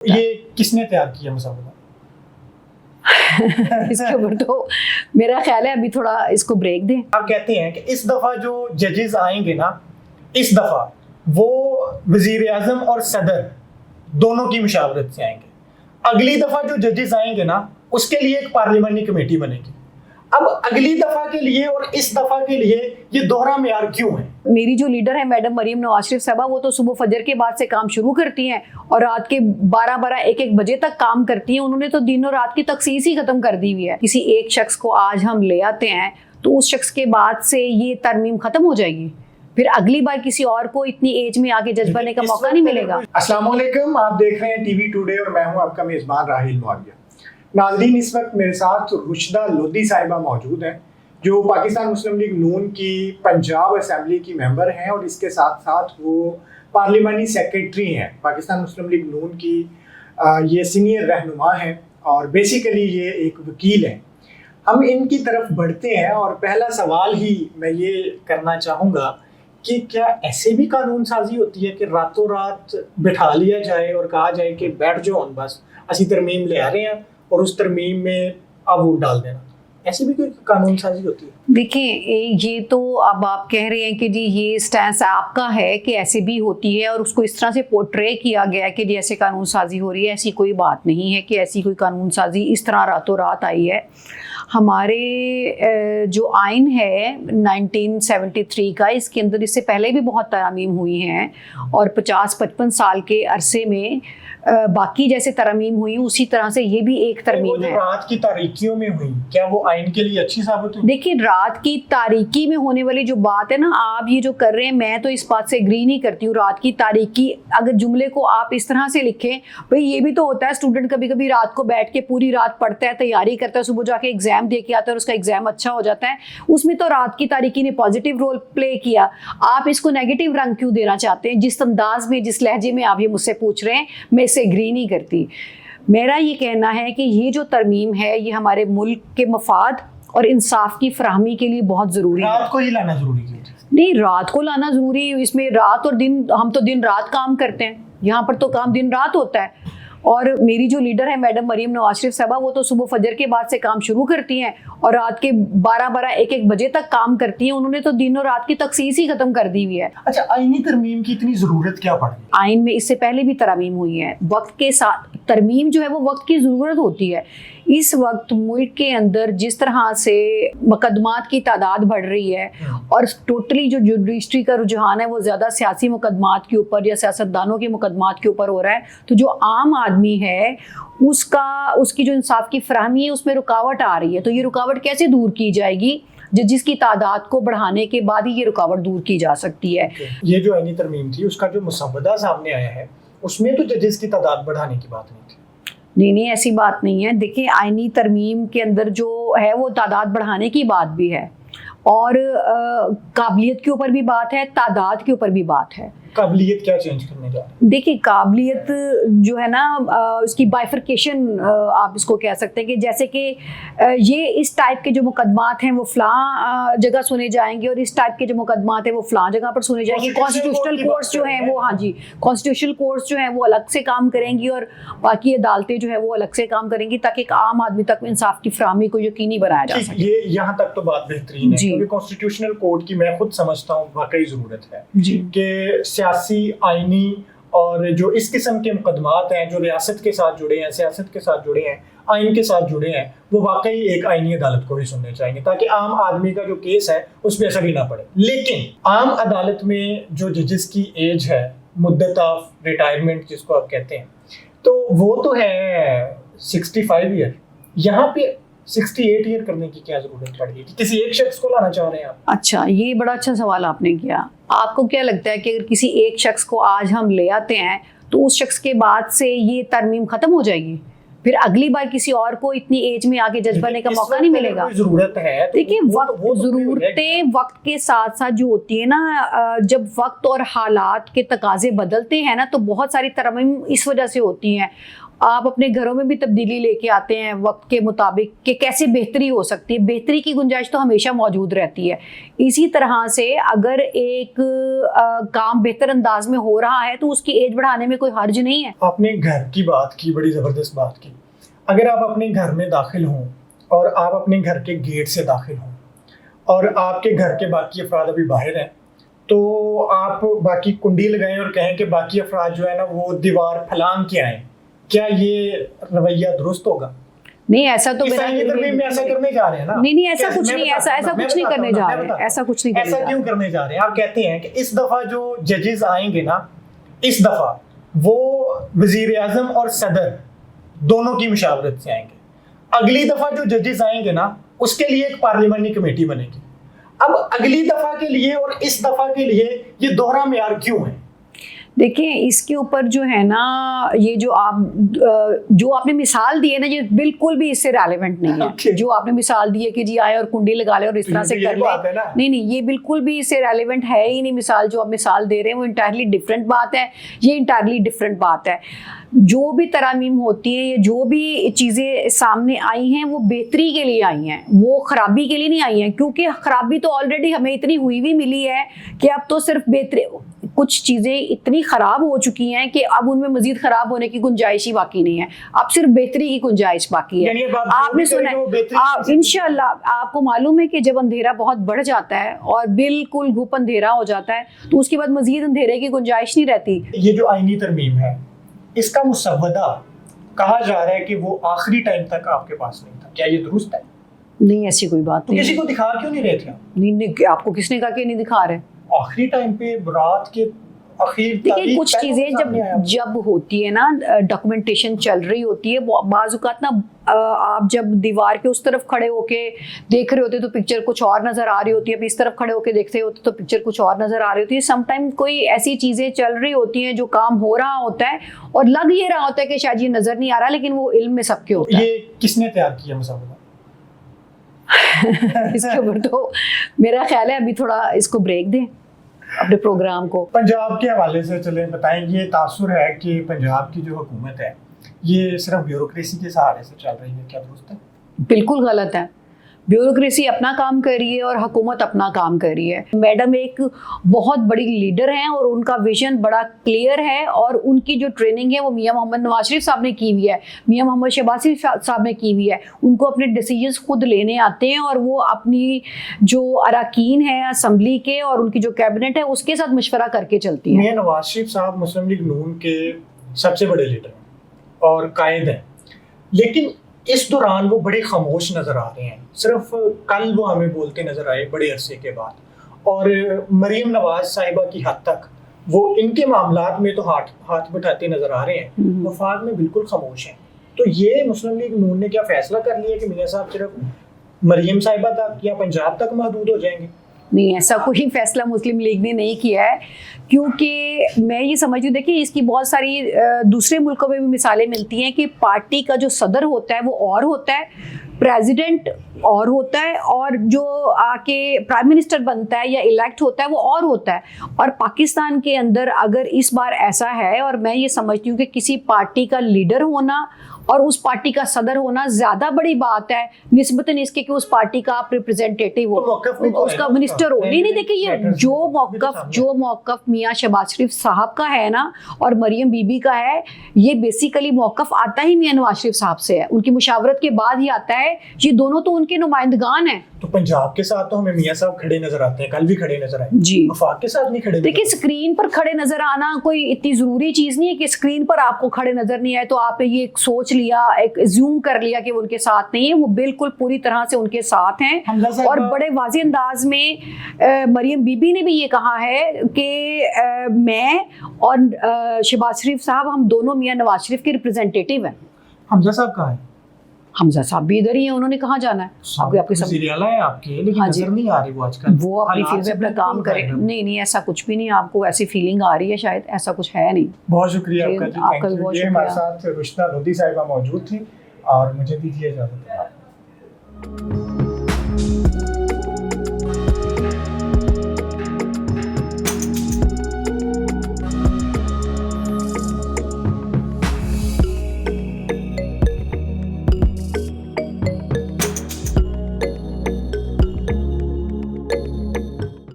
یہ کس نے تیار کیا مسودہ؟ اس کے اوپر تو میرا خیال ہے ابھی تھوڑا اس کو بریک دیں. آپ کہتے ہیں کہ اس دفعہ جو ججز آئیں گے نا، اس دفعہ وہ وزیر اعظم اور صدر دونوں کی مشاورت سے آئیں گے. اگلی دفعہ جو ججز آئیں گے نا، اس کے لیے ایک پارلیمانی کمیٹی بنے گی. اب اگلی دفعہ کے لیے اور اس دفعہ کے لیے یہ دوہرا معیار کیوں ہے؟ میری جو لیڈر ہے میڈم مریم نواز شریف صاحبہ، وہ تو صبح فجر کے بعد سے کام شروع کرتی ہیں اور رات کے 12-1 بجے تک کام کرتی ہیں. انہوں نے تو دن اور رات کی تخصیص ہی ختم کر دی ہوئی ہے. کسی ایک شخص کو آج ہم لے آتے ہیں تو اس شخص کے بعد سے یہ ترمیم ختم ہو جائے گی، پھر اگلی بار کسی اور کو اتنی ایج میں آگے جج بننے کا موقع نہیں ملے گا. السلام علیکم، آپ دیکھ رہے ہیں ٹی وی ٹوڈے اور میں ہوں آپ کا میزبان راحیل معاویہ. ناظرین، اس وقت میرے ساتھ رشدہ لودھی صاحبہ موجود ہیں جو پاکستان مسلم لیگ نون کی پنجاب اسمبلی کی ممبر ہیں اور اس کے ساتھ ساتھ وہ پارلیمانی سیکریٹری ہیں. پاکستان مسلم لیگ نون کی یہ سینئر رہنما ہیں اور بیسیکلی یہ ایک وکیل ہیں. ہم ان کی طرف بڑھتے ہیں اور پہلا سوال ہی میں یہ کرنا چاہوں گا کہ کیا ایسے بھی قانون سازی ہوتی ہے کہ راتوں رات بٹھا لیا جائے اور کہا جائے کہ بیٹھ جاؤ بس اسی ترمیم لے آ رہے ہیں اور اس ترمیم میں آپ ووٹ ڈال دینا؟ ایسی بھی کوئی قانون سازی ہوتی ہے؟ دیکھیں، یہ تو اب آپ کہہ رہے ہیں کہ جی یہ سٹینس آپ کا ہے کہ ایسے بھی ہوتی ہے اور اس کو اس طرح سے پورٹرے کیا گیا ہے کہ جی ایسے قانون سازی ہو رہی ہے. ایسی کوئی بات نہیں ہے کہ ایسی کوئی قانون سازی اس طرح راتوں رات آئی ہے. ہمارے جو آئین ہے 1973 کا، اس کے اندر اس سے پہلے بھی بہت ترامیم ہوئی ہیں اور 50-55 سال کے عرصے میں باقی جیسے ترامیم ہوئی اسی طرح سے یہ بھی ایک ترمیم ہے. رات کی تاریکیوں میں ہوئی، کیا وہ آئین کے لیے اچھی ثابت ہوئی؟ دیکھیں، رات کی تاریکی میں ہونے والی جو بات ہے نا، آپ یہ جو کر رہے ہیں، میں تو اس بات سے اگری نہیں کرتی ہوں. رات کی تاریکی اگر جملے کو آپ اس طرح سے لکھیں، بھئی یہ بھی تو ہوتا ہے اسٹوڈنٹ کبھی کبھی رات کو بیٹھ کے پوری رات پڑھتا ہے، تیاری کرتا ہے، صبح جا کے ایگزام دے کے آتا ہے اور اس کا ایگزام اچھا ہو جاتا ہے. اس میں تو رات کی تاریکی نے پازیٹیو رول پلے کیا. آپ اس کو نیگیٹو رنگ کیوں دینا چاہتے ہیں؟ جس انداز میں، جس لہجے میں آپ یہ مجھ سے پوچھ رہے ہیں، میں اس سے اگری نہیں کرتی. میرا یہ کہنا ہے کہ یہ جو ترمیم ہے یہ ہمارے ملک کے مفاد اور انصاف کی فراہمی کے لیے بہت ضروری ہے. رات کو ہی لانا ضروری ہے؟ نہیں، رات کو لانا ضروری، اس میں رات اور دن، ہم تو دن رات کام کرتے ہیں، یہاں پر تو کام دن رات ہوتا ہے. اور میری جو لیڈر ہے میڈم مریم نواز شریف صاحبہ، وہ تو صبح فجر کے بعد سے کام شروع کرتی ہیں اور رات کے 12-1 بجے تک کام کرتی ہیں. انہوں نے تو دن اور رات کی تخصیص ہی ختم کر دی ہوئی ہے. اچھا، آئینی ترمیم کی اتنی ضرورت کیا پڑ گئی؟ آئین میں اس سے پہلے بھی ترامیم ہوئی ہے. وقت کے ساتھ ترمیم جو ہے وہ وقت کی ضرورت ہوتی ہے. اس وقت ملک کے اندر جس طرح سے مقدمات کی تعداد بڑھ رہی ہے اور ٹوٹلی جو جوڈیشری کا رجحان ہے وہ زیادہ سیاسی مقدمات کے اوپر یا سیاستدانوں کے مقدمات کے اوپر ہو رہا ہے، تو جو عام آدمی ہے اس کی جو انصاف کی فراہمی ہے اس میں رکاوٹ آ رہی ہے. تو یہ رکاوٹ کیسے دور کی جائے گی؟ جس کی تعداد کو بڑھانے کے بعد ہی یہ رکاوٹ دور کی جا سکتی ہے. یہ جو آئینی ترمیم تھی، اس کا جو مسودہ سامنے آیا ہے اس میں تو ججز کی تعداد بڑھانے کی بات نہیں تھی. نہیں، ایسی بات نہیں ہے. دیکھیں، آئینی ترمیم کے اندر جو ہے وہ تعداد بڑھانے کی بات بھی ہے اور قابلیت کے اوپر بھی بات ہے، تعداد کے اوپر بھی بات ہے. قابلیت کیا چینج کرنے جا رہے ہیں؟ دیکھیں، قابلیت جو ہے نا، اس کی بائفرکیشن آپ اس کو کہہ سکتے ہیں کہ جیسے کہ یہ اس ٹائپ کے جو مقدمات ہیں وہ فلاں جگہ سنے جائیں گے اور اس ٹائپ کے جو مقدمات ہیں وہ فلاں جگہ پر سنے جائیں گے. کانسٹیٹیوشنل کورٹس جو ہیں وہ کانسٹیٹیوشنل کورٹس جو ہیں وہ الگ سے کام کریں گی اور باقی عدالتیں جو ہیں وہ الگ سے کام کریں گی تاکہ ایک عام آدمی تک انصاف کی فراہمی کو یقینی بنایا جا سکے. یہ یہاں تک تو بات بہترین ہے کیونکہ کانسٹیٹیوشنل کورٹ کی میں خود سمجھتا ہوں واقعی ضرورت ہے کہ سیاسی، آئینی اور جو اس قسم کے مقدمات ہیں جو ریاست کے ساتھ جڑے ہیں، سیاست کے ساتھ جڑے ہیں، آئین کے ساتھ جڑے ہیں، وہ واقعی ایک آئینی عدالت کو ہی سننے چاہیے تاکہ عام آدمی کا جو کیس ہے اس پہ اثر ہی نہ پڑے. لیکن عام عدالت میں جو ججز کی ایج ہے، مدت آف ریٹائرمنٹ جس کو آپ کہتے ہیں، تو وہ تو ہے 65 ایئر. یہاں پہ 68 ایئر کرنے کی کیا ضرورت پڑ گئی؟ کسی ایک شخص کو لانا چاہ رہے ہیں آپ؟ اچھا، یہ بڑا اچھا سوال آپ نے کیا. آپ کو کیا لگتا ہے کہ اگر کسی ایک شخص کو آج ہم لے آتے ہیں تو اس شخص کے بعد سے یہ ترمیم ختم ہو جائے گی، پھر اگلی بار کسی اور کو اتنی ایج میں آگے جج بننے کا موقع نہیں ملے گا؟ ضرورت ہے. دیکھیں، ضرورتیں وقت کے ساتھ ساتھ جو ہوتی ہے نا، جب وقت اور حالات کے تقاضے بدلتے ہیں نا تو بہت ساری ترمیم اس وجہ سے ہوتی ہیں. آپ اپنے گھروں میں بھی تبدیلی لے کے آتے ہیں وقت کے مطابق کہ کیسے بہتری ہو سکتی ہے. بہتری کی گنجائش تو ہمیشہ موجود رہتی ہے. اسی طرح سے اگر ایک کام بہتر انداز میں ہو رہا ہے تو اس کی ایج بڑھانے میں کوئی حرج نہیں ہے. آپ نے گھر کی بات کی, بڑی زبردست بات کی. اگر آپ اپنے گھر میں داخل ہوں اور آپ اپنے گھر کے گیٹ سے داخل ہوں اور آپ کے گھر کے باقی افراد ابھی باہر ہیں, تو آپ باقی کنڈی لگائیں اور کہیں کہ باقی افراد جو ہے نا وہ دیوار پھلانگ کے آئیں, کیا یہ رویہ درست ہوگا؟ نہیں, ایسا تو عیسائی ترمیم میں ایسا کرنے جا رہے ہیں نا. نہیں, ایسا کچھ نہیں, ایسا کچھ نہیں کرنے جا رہے ہیں. ایسا کچھ نہیں کرنے جا رہے. ایسا کیوں کرنے جا رہے ہیں؟ آپ کہتے ہیں کہ اس دفعہ جو ججز آئیں گے نا, اس دفعہ وہ وزیر اعظم اور صدر دونوں کی مشاورت سے آئیں گے. اگلی دفعہ جو ججز آئیں گے نا اس کے لیے ایک پارلیمانی کمیٹی بنے گی. اب اگلی دفعہ کے لیے اور اس دفعہ کے لیے یہ دوہرا معیار کیوں ہے؟ دیکھیں, اس کے اوپر جو ہے نا, یہ جو آپ نے مثال دی ہے نا, یہ بالکل بھی اس سے ریلیونٹ نہیں ہے. جو آپ نے مثال دی ہے کہ جی آئے اور کنڈی لگا لے اور اس طرح سے کر لے, نہیں, یہ بالکل بھی اس سے ریلیونٹ ہے ہی نہیں. مثال جو آپ مثال دے رہے ہیں وہ انٹائرلی ڈفرینٹ بات ہے, یہ انٹائرلی ڈفرینٹ بات ہے. جو بھی ترامیم ہوتی ہیں, جو بھی چیزیں سامنے آئی ہیں وہ بہتری کے لیے آئی ہیں, وہ خرابی کے لیے نہیں آئی ہیں. کیونکہ خرابی تو آلریڈی ہمیں اتنی ہوئی ہوئی ملی ہے کہ اب تو صرف بہتری, کچھ چیزیں اتنی خراب ہو چکی ہیں کہ اب ان میں مزید خراب ہونے کی گنجائش ہی باقی نہیں ہے. اب صرف بہتری کی گنجائش باقی ہے. آپ نے سنا ہے انشاءاللہ, آپ کو معلوم ہے کہ جب اندھیرا بہت بڑھ جاتا ہے اور بالکل گھپ اندھیرا ہو جاتا ہے تو اس کے بعد مزید اندھیرے کی گنجائش نہیں رہتی. یہ جو آئینی ترمیم ہے اس کا مسودہ کہا جا رہا ہے کہ وہ آخری ٹائم تک آپ کے پاس نہیں تھا, کیا یہ درست ہے؟ نہیں, ایسی کوئی بات نہیں. کسی کو دکھا کیوں نہیں رہے تھے؟ نہیں, آپ کو کس نے کہا کہ نہیں دکھا رہے؟ آخری ٹائم پہ رات کے اخیر دیکھیں, کچھ چیزیں جب ہوتی ہے نا, ڈاکومنٹیشن چل رہی ہوتی ہے, بعض اوقات نا آپ جب دیوار کے اس طرف کھڑے ہو کے دیکھ رہے ہوتے تو پکچر کچھ اور نظر آ رہی ہوتی ہے, اب اس طرف کھڑے ہو کے دیکھتے ہوتے تو پکچر کچھ اور نظر آ رہی ہوتی ہے. سم ٹائم کوئی ایسی چیزیں چل رہی ہوتی ہیں جو کام ہو رہا ہوتا ہے اور لگ یہ رہا ہوتا ہے کہ شاید یہ نظر نہیں آ رہا, لیکن وہ علم میں سب کے ہوتا ہے. یہ کس نے تیار کیا مسودہ؟ اس کے اوپر تو میرا خیال ہے ابھی تھوڑا اس کو بریک دیں اپنے پروگرام کو. پنجاب کے حوالے سے چلیں بتائیں, یہ تاثر ہے کہ پنجاب کی جو حکومت ہے یہ صرف بیوروکریسی کے سہارے سے چل رہی ہے, کیا درست ہے؟ بالکل غلط ہے. بیوروکریسی اپنا کام کر رہی ہے اور حکومت اپنا کام کر رہی ہے. میڈم ایک بہت بڑی لیڈر ہیں اور ان کا ویژن بڑا کلیئر ہے, اور ان کی جو ٹریننگ ہے وہ میاں محمد نواز شریف صاحب نے کی ہوئی ہے, میاں محمد شہباز شریف صاحب نے کی ہوئی ہے. ان کو اپنے ڈیسیجنز خود لینے آتے ہیں اور وہ اپنی جو اراکین ہیں اسمبلی کے اور ان کی جو کیبنٹ ہے اس کے ساتھ مشورہ کر کے چلتی ہیں. میاں نواز شریف صاحب مسلم لیگ نون کے سب سے بڑے لیڈر ہیں اور قائد ہیں, لیکن اس دوران وہ بڑے خاموش نظر آ رہے ہیں. صرف کل وہ ہمیں بولتے نظر آئے بڑے عرصے کے بعد, اور مریم نواز صاحبہ کی حد تک وہ ان کے معاملات میں تو ہاتھ بٹھاتے نظر آ رہے ہیں, مفاد میں بالکل خاموش ہیں. تو یہ مسلم لیگ نون نے کیا فیصلہ کر لیا کہ میاں صاحب صرف مریم صاحبہ تک یا پنجاب تک محدود ہو جائیں گے؟ نہیں, ایسا کوئی فیصلہ مسلم لیگ نے نہیں کیا ہے, کیونکہ میں یہ سمجھتی ہوں, دیکھیں اس کی بہت ساری دوسرے ملکوں میں بھی مثالیں ملتی ہیں کہ پارٹی کا جو صدر ہوتا ہے وہ اور ہوتا ہے, پریزیڈنٹ اور ہوتا ہے, اور جو آ کے پرائم منسٹر بنتا ہے یا الیکٹ ہوتا ہے وہ اور ہوتا ہے. اور پاکستان کے اندر اگر اس بار ایسا ہے, اور میں یہ سمجھتی ہوں کہ کسی پارٹی کا لیڈر ہونا اور اس پارٹی کا صدر ہونا زیادہ بڑی بات ہے نسبتاً اس کے کہ اس پارٹی کا آپ ریپرزینٹیٹیو ہو, اس کا منسٹر ہو. نہیں, دیکھیں یہ جو موقف میاں شہباز شریف صاحب کا ہے نا اور مریم بی بی کا ہے, یہ بیسیکلی موقف آتا ہی میاں نواز شریف صاحب سے ہے, ان کی مشاورت کے بعد ہی آتا ہے. یہ دونوں تو ان کے نمائندگان ہیں. تو پنجاب کے ساتھ تو ہمیں میاں صاحب کھڑے نظر آتے ہیں, کل بھی کھڑے نظر آئے جی, وفاق کے ساتھ نہیں کھڑے. دیکھیں اسکرین پر کھڑے نظر آنا کوئی اتنی ضروری چیز نہیں ہے کہ اسکرین پر آپ کو کھڑے نظر نہیں آئے تو آپ نے یہ سوچ لیا, ایک زوم کر لیا کہ وہ ان کے ساتھ نہیں ہے. وہ بالکل پوری طرح سے ان کے ساتھ ہیں, اور بڑے واضح انداز میں مریم بی بی نے بھی یہ کہا ہے کہ میں اور شہباز شریف صاحب ہم دونوں میاں نواز شریف کے ریپرزینٹیٹیو ہیں. حمزہ صاحب کہاں ہیں؟ حمزہ صاحب بھی ادھر ہی ہیں, انہوں نے کہاں جانا ہے. وزیر اعلیٰ ہیں آپ کے, لیکن نظر نہیں آ رہی وہ آج کل. وہ اپنی فیلڈ میں اپنا کام کرے. نہیں, ایسا کچھ بھی نہیں, آپ کو ایسی فیلنگ آ رہی ہے, شاید ایسا کچھ ہے نہیں. بہت شکریہ آپ کا جی, آپ کا بہت شکریہ. ہمارے ساتھ رشدہ لودھی صاحبہ موجود تھی اور مجھے دیجیے اجازت.